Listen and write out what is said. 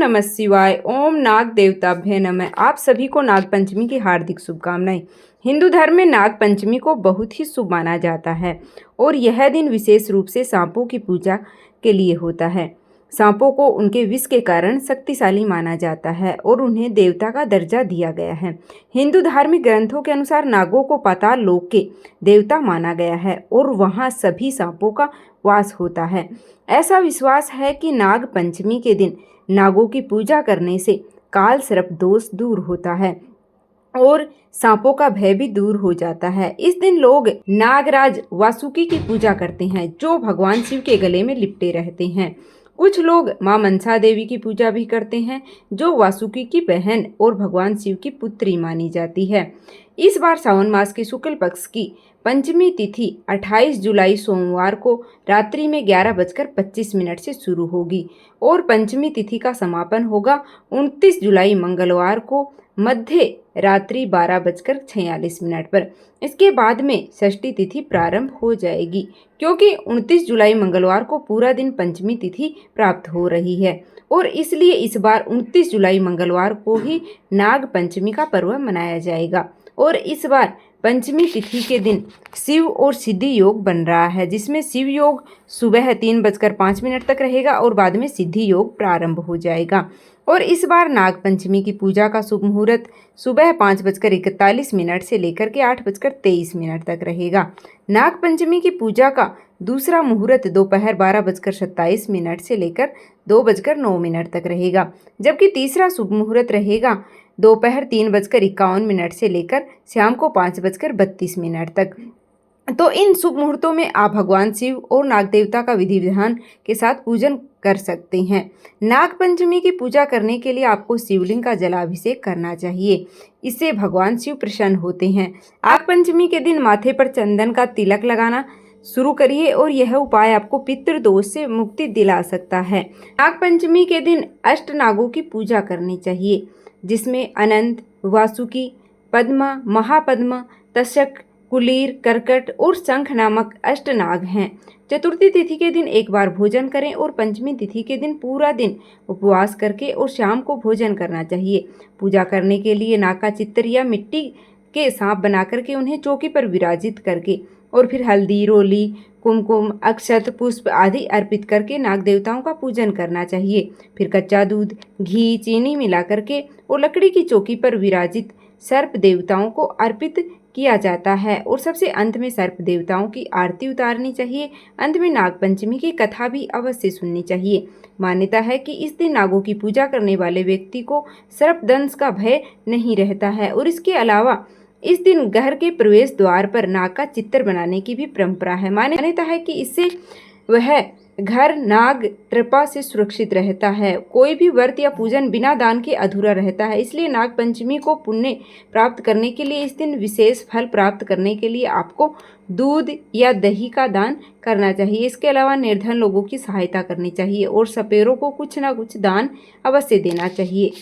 नमः शिवाय। ओम नाग देवताभ्य नमः। आप सभी को नाग पंचमी की हार्दिक शुभकामनाएं। हिंदू धर्म में नाग पंचमी को बहुत ही शुभ माना जाता है और यह दिन विशेष रूप से सांपों की पूजा के लिए होता है। सांपों को उनके विष के कारण शक्तिशाली माना जाता है और उन्हें देवता का दर्जा दिया गया है। हिंदू धार्मिक ग्रंथों के अनुसार नागों को पाताल लोक के देवता माना गया है और वहां सभी सांपों का वास होता है। ऐसा विश्वास है कि नाग पंचमी के दिन नागों की पूजा करने से काल सर्प दोष दूर होता है और सांपों का भय भी दूर हो जाता है। इस दिन लोग नागराज वासुकी की पूजा करते हैं जो भगवान शिव के गले में लिपटे रहते हैं। कुछ लोग मां मनसा देवी की पूजा भी करते हैं जो वासुकी की बहन और भगवान शिव की पुत्री मानी जाती है। इस बार सावन मास के शुक्ल पक्ष की पंचमी तिथि 28 जुलाई सोमवार को रात्रि में 11:25 से शुरू होगी और पंचमी तिथि का समापन होगा 29 जुलाई मंगलवार को मध्य रात्रि 12:46 पर। इसके बाद में षष्ठी तिथि प्रारंभ हो जाएगी क्योंकि 29 जुलाई मंगलवार को पूरा दिन पंचमी तिथि प्राप्त हो रही है और इसलिए इस बार 29 जुलाई मंगलवार को ही नाग पंचमी का पर्व मनाया जाएगा। और इस बार पंचमी तिथि के दिन शिव और सिद्धि योग बन रहा है जिसमें शिव योग सुबह 3:05 तक रहेगा और बाद में सिद्धि योग प्रारंभ हो जाएगा। और इस बार नाग पंचमी की पूजा का शुभ मुहूर्त सुबह 5:41 से लेकर के 8:23 तक रहेगा। नाग पंचमी की पूजा का दूसरा मुहूर्त दोपहर 12:27 से लेकर 2:09 तक रहेगा, जबकि तीसरा शुभ मुहूर्त रहेगा दोपहर 3:51 से लेकर शाम को 5:32 तक। तो इन शुभ मुहूर्तों में आप भगवान शिव और नाग देवता का विधि विधान के साथ पूजन कर सकते हैं। नाग पंचमी की पूजा करने के लिए आपको शिवलिंग का जलाभिषेक करना चाहिए, इससे भगवान शिव प्रसन्न होते हैं। नाग पंचमी के दिन माथे पर चंदन का तिलक लगाना शुरू करिए और यह उपाय आपको पितृदोष से मुक्ति दिला सकता है। नाग पंचमी के दिन अष्ट नागों की पूजा करनी चाहिए जिसमें अनंत, वासुकी, पद्मा, महापद्मा, तक्षक, कुलीर, कर्कट और शंख नामक अष्ट नाग हैं। चतुर्थी तिथि के दिन एक बार भोजन करें और पंचमी तिथि के दिन पूरा दिन उपवास करके और शाम को भोजन करना चाहिए। पूजा करने के लिए नाग का चित्र या मिट्टी के सांप बना करके उन्हें चौकी पर विराजित करके और फिर हल्दी, रोली, कुमकुम, अक्षत, पुष्प आदि अर्पित करके नाग देवताओं का पूजन करना चाहिए। फिर कच्चा दूध, घी, चीनी मिला करके और लकड़ी की चौकी पर विराजित सर्प देवताओं को अर्पित किया जाता है और सबसे अंत में सर्प देवताओं की आरती उतारनी चाहिए। अंत में नाग पंचमी की कथा भी अवश्य सुननी चाहिए। मान्यता है कि इस दिन नागों की पूजा करने वाले व्यक्ति को सर्प दंश का भय नहीं रहता है और इसके अलावा इस दिन घर के प्रवेश द्वार पर नाग का चित्र बनाने की भी परंपरा है। मान्यता है कि इससे वह घर नाग कृपा से सुरक्षित रहता है। कोई भी व्रत या पूजन बिना दान के अधूरा रहता है, इसलिए नाग पंचमी को पुण्य प्राप्त करने के लिए, इस दिन विशेष फल प्राप्त करने के लिए आपको दूध या दही का दान करना चाहिए। इसके अलावा निर्धन लोगों की सहायता करनी चाहिए और सपेरों को कुछ ना कुछ दान अवश्य देना चाहिए।